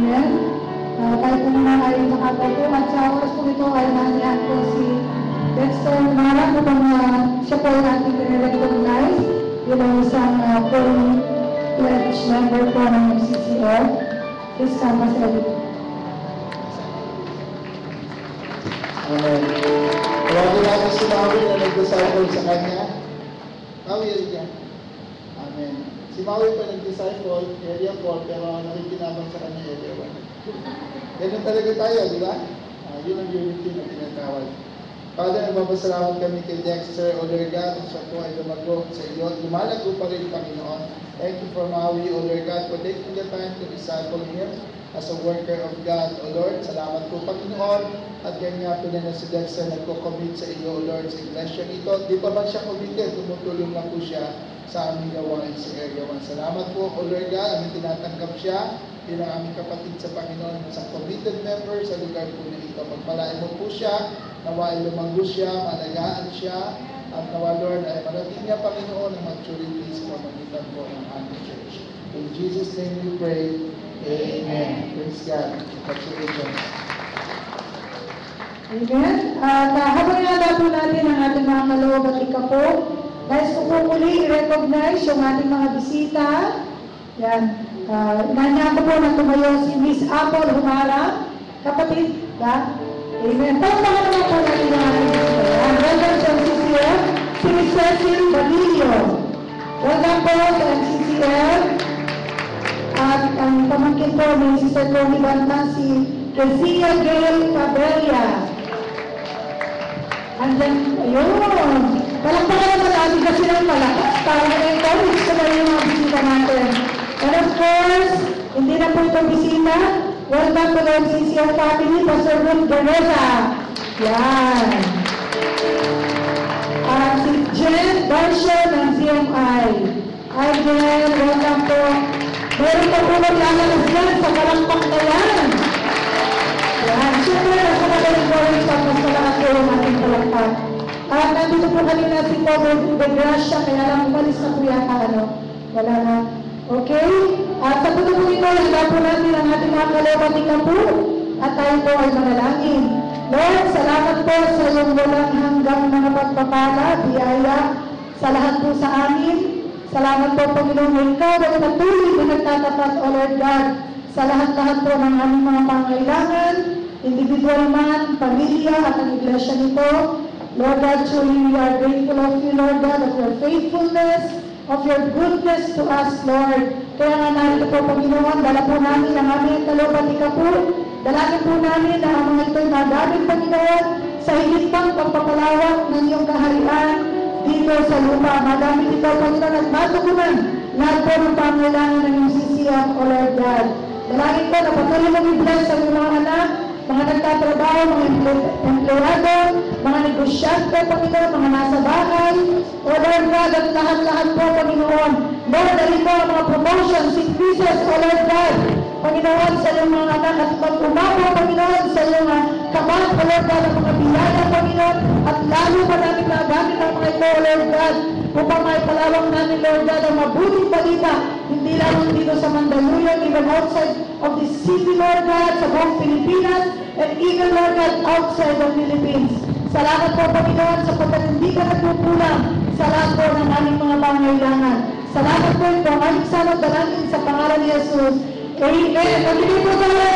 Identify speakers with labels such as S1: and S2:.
S1: Amen. Kahit po naman ay nakatato at sa oras po ito ay nandiyan po si Dexter Mara upang siya po ay ating recognize bilang isang full-fledged member po ng FCCF. Please come as ready.
S2: Amen. Tawagin natin si Maui na nag-disciple sa kanya. Maui, yan. Amen. Si Maui pa nag-disciple, area 4, pero nakikinabang sa kanya area 1. Ganun talaga tayo, di ba? Yun ang unity na tinatawag. Father, nagpapasalamat kami kay Dexter O Lord God, at siya po ay lumago sa iyo. Lumalago pa rin, Panginoon. Thank you for Maui, O Lord God, for taking the time to disciple him as a worker of God, O Lord. Salamat po, Panginoon. At kanya po na si Dexter nagko-commit sa iyo, O Lord, sa iglesia nito. Di pa ba siya committed? Tumutulong lang po siya sa aming gawain sa Area 1. Salamat po, O Lord God, aming tinatanggap siya bilang aming kapatid sa Panginoon, sa committed member sa lugar po na ito. Pagpalain mo po siya, nawa ay lumanggo siya, malagaan siya, at nawa, Lord, ay marating niya, Panginoon, ang maturity sa pamagitan po ng aming church. In Jesus' name we pray. Amen. Praise God. Congratulations.
S1: Amen. At habang nalala po natin ang ating mga kaloob at ikapo, guys, ko po muli i-recognize yung ating mga bisita. Yan. Nanya ko po na tumayo si Miss Apple Humara. Kapatid, ba? Amen. Pagpahan naman po natin ang ating bisita. Yan. Welcome sa MCCF, si Miss Cecil Badillo. Welcome po sa MCCF. At ang pamangkin po ni Sister Tony Banta, si Kezia Gail Cabelia. Andyan, ayun. Palakpakan naman natin kasi ng malakas para na-encourage ko na yung mga bisita natin. And of course, hindi na po itong bisita. Welcome to the MCCF family, Pastor Ruth Guerrera. Yan. At si Jen Barsha ng CMI. Hi Jen, welcome po. Meron pa po maglalabas yan sa palakpak na yan. Yan. Siyempre, nasa mag-encourage pa mas malakas po yung ating palakpak. At nandito po kanina si Pogo de Gracia, kaya lang umalis na po yata, ano? Wala na. Okay? At sa puto po ito, handa po natin ang ating mga kalooban ni Kapu. At tayo po ay manalangin. Lord, salamat po sa iyong walang hanggang mga pagpapala, biyaya, sa lahat po sa amin. Salamat po, Panginoon, ikaw at patuloy na nagtatapat, O Lord God, sa lahat-lahat po ng aming mga pangailangan, individual man, pamilya, at ang iglesia nito. Lord God, truly we are grateful of you, Lord God, of your faithfulness, of your goodness to us, Lord. Kaya nga narito po, Panginoon, dala po namin ang aming kalooban ni Kapu. Dalangin po namin na ang mga ito'y magamit, Panginoon, sa higit pang pagpapalawak ng iyong kaharian dito sa lupa. Magamit ito, Panginoon, at matugunan lahat po ng pangailangan ng iyong CCF, O Lord God. Dalangin po na patuloy mong i-bless sa iyong mga anak, mga nagtatrabaho, mga empleyado, mga negosyante, Panginoon, mga nasa bahay, O Lord God, at lahat-lahat po, Panginoon. Lord, dali po ang mga promotions, increases, O Lord God, Panginoon, sa iyong mga anak, at pag-umapo, Panginoon, sa iyong kapat, O Lord God, ang mga biyaya, Panginoon, at lalo pa namin nagamit ang mga ito, O Lord God, upang may palawang namin, Lord God, ang mabuting balita, hindi lang dito sa Mandaluyong, even outside of the city, Lord God, sa buong Pilipinas, and even, Lord God, outside the Philippines. Salamat po, Panginoon, sa pagkahindi ka nagpupulang sa lahat po ng aming mga pangailangan. Salamat po ito, aming sanang dalangin sa pangalan ni Jesus. Amen. Pagkili po tayo.